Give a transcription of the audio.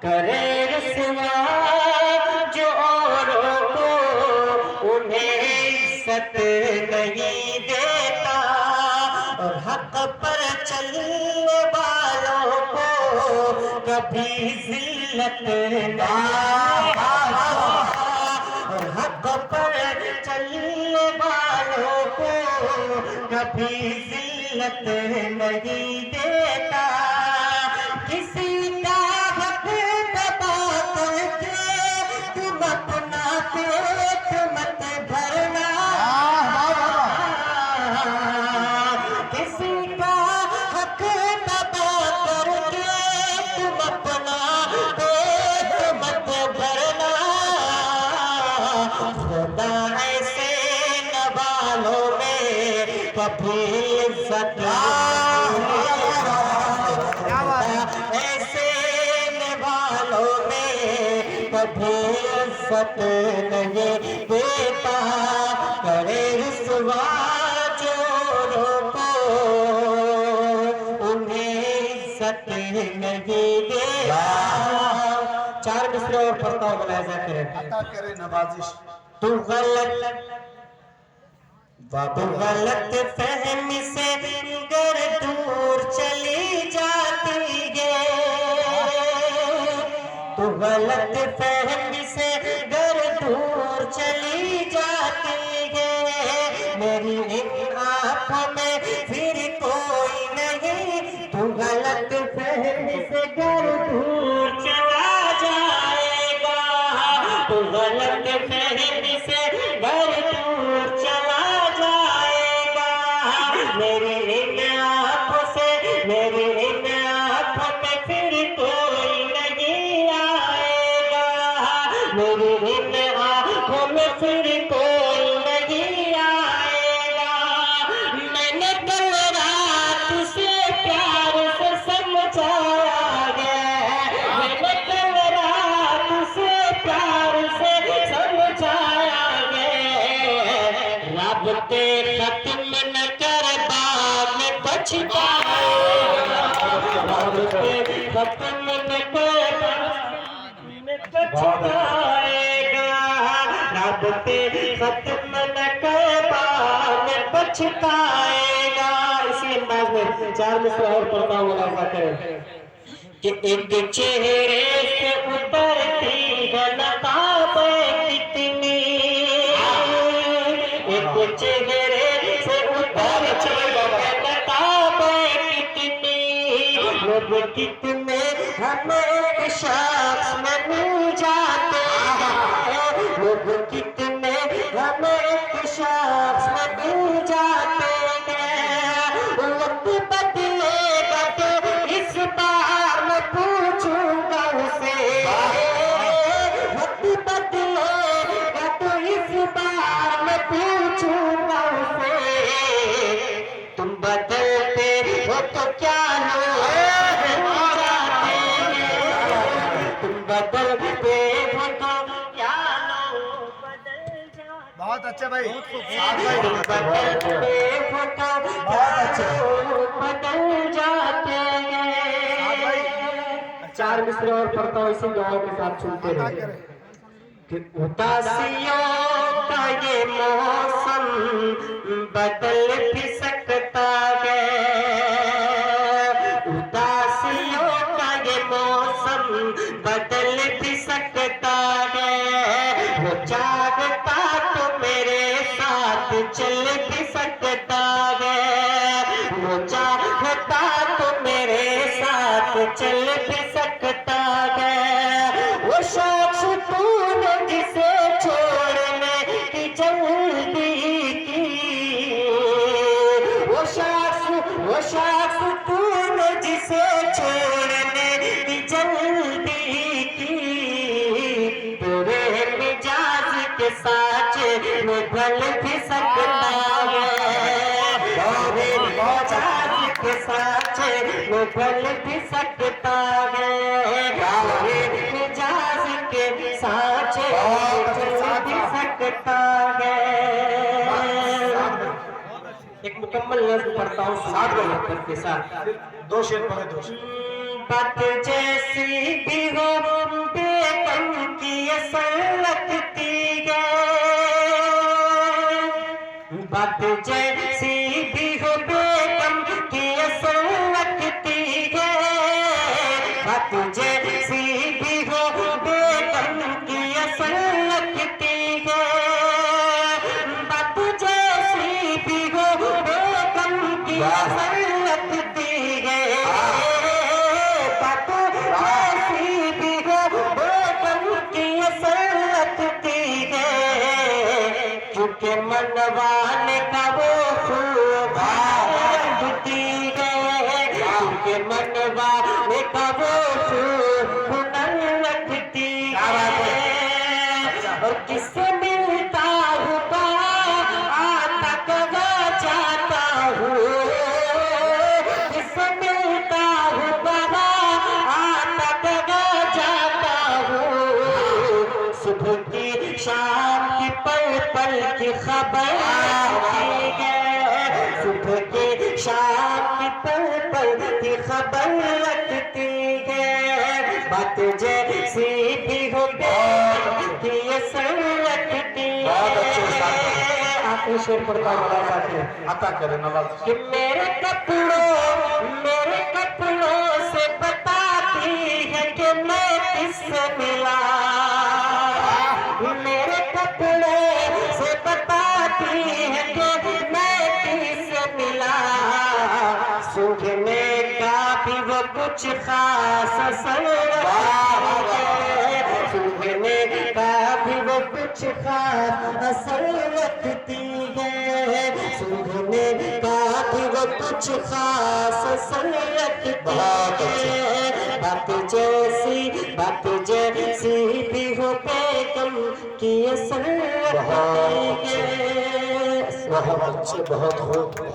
करे रुसवा जो औरों को, उन्हें इज्जत नहीं देता, और हक पर चलने वालों को कभी जिल्लत नहीं, और हक पर चलने वालों को कभी जिल्लत नहीं देता। किसी का हक दबा करके तुम अपना पेट मत भरना, किसी का हक दबा करके तुम अपना पेट मत भरना। खुदा ऐसे नवालों में कभी इज्जत ऐसे नवालों में कभी इज्जत नहीं देता। करे रुसवा चोरों को, उन्हें इज्जत नहीं देता। चार मिसरे और पढ़ता हूँ, मुलाहिजा करें। अता करे नवाजिश। तू गलत फहमी से गर दूर चली जाती है, तू गलत फहमी से गर दूर चली जाती है। मेरी इन आँखों में फिर कोई नहीं, तू गलत फहमी से गर दूर चला जाएगा, तू गलत फहमी से गर दूर चला जाएगा। मेरी इन आँखों से, मेरी इन आँखों में फिर कोई नहीं आएगा, मेरी इन आँखों में फिर कोई नहीं आएगा। मैंने कल रात से प्यार से समझाया गया, मैंने कल रात से प्यार से समझाया गया। राबते खत्म न कर बाद में पछताएगा, राबते खत्म न कर बाद में पछताएगा, राबते खत्म न कर बाद में पछताएगा। इसी अंदाज में चार मिसरे और पढ़ता हुआ मुलाहिजा करें कि एक चेहरे से उतरती है नकाबें कितनी, एक चेहरे से उतरती है नकाबें कितनी, लोग कितने हमें शख्स में मिल जाते हैं, लोग कितने हमें शख्स में मिल जाते हैं। वक्त बदलेगा तो इस बार मैं पूछूंगा उसे, वक्त बदलेगा तो इस बार मैं पूछूंगा उसे। तुम बदलते हो तो क्या लोग जाते हैं, तुम बदलते हो तो क्या लोग बदल जाते। बहुत अच्छे भाई, तुम बदलते हो तो क्या लोग बदल जाते हैं। चार मिसरे और पढ़ता हूँ, इसी दुआ के साथ सुनते अता हैं करे। कि उदासियों का ये मौसम बदल भी सकता है, उदासियों का ये मौसम बदल भी सकता है। वो चाहता तो मेरे साथ चल भी सकता है, वो चाहता तो मेरे साथ चल भी सकता है। वो शख्स तूने जिसे छोड़ने की जल्दी की, वो शख्स तूने जिसे छोड़ने की जल्दी की, तेरे मिजाज के साथ में बदल भी सकता है, तेरे मिजाज के साथ में बदल भी सकता है, तेरे मिजाज के साथ चल भी सकता है। एक मुकम्मल नज़्म पढ़ता हूँ साथ में के साथ। दो शेर पढ़े, दो शेर। बात जैसी भी हो जैसी भी हो बेगम की असर लगती है, बात जैसी भी हो बेगम की असर लगती है, बात जैसी भी हो बेगम की असर लगती है, बात जैसी भी हो बेगम की असर लगती है, क्योंकि मनवाने का वो खूब लगती है, क्योंकि मनवाने का वो खूब हुनर लगती है, और किससे मिलता हूँ आता कगा जाता हूँ, किससे मिलता हूँ आता कगा जाता हूँ, सुबह की शाम की पल पल की खबर आती है, सुबह की शाम की पल पल की खबर लगती है, बात जैसी भी हो की असर लगती है। आपने शेर पढ़ता बड़ा साथी अता करे नवाजिश। कि मेरे कपड़ों से बताती है कि मैं किससे मिला, मेरे कपड़ों से बताती है कि मैं किससे मिला, सूंघने का भी वो कुछ खास असर है, सूंघने का भी वो कुछ खास असर रखती है, सूंघने का भी वो कुछ खास असर रखती है, बात जैसी भी हो बेगम की असर रखती है। बहुत अच्छे, बहुत खूब।